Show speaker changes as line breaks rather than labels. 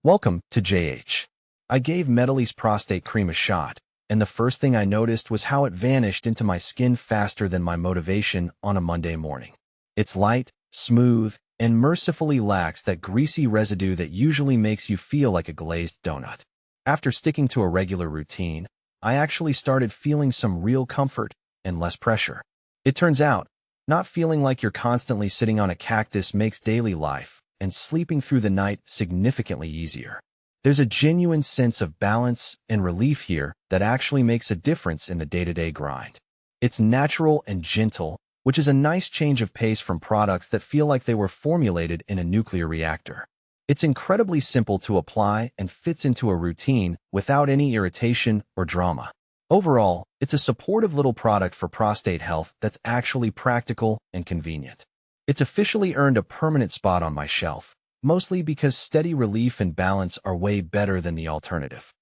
Welcome to JH. I gave Medilisk Prostate cream a shot, and the first thing I noticed was how it vanished into my skin faster than my motivation on a Monday morning. It's light, smooth, and mercifully lacks that greasy residue that usually makes you feel like a glazed donut. After sticking to a regular routine, I actually started feeling some real comfort and less pressure. It turns out, not feeling like you're constantly sitting on a cactus makes daily life and sleeping through the night significantly easier. There's a genuine sense of balance and relief here that actually makes a difference in the day-to-day grind. It's natural and gentle, which is a nice change of pace from products that feel like they were formulated in a nuclear reactor. It's incredibly simple to apply and fits into a routine without any irritation or drama. Overall, it's a supportive little product for prostate health that's actually practical and convenient. It's officially earned a permanent spot on my shelf, mostly because steady relief and balance are way better than the alternative.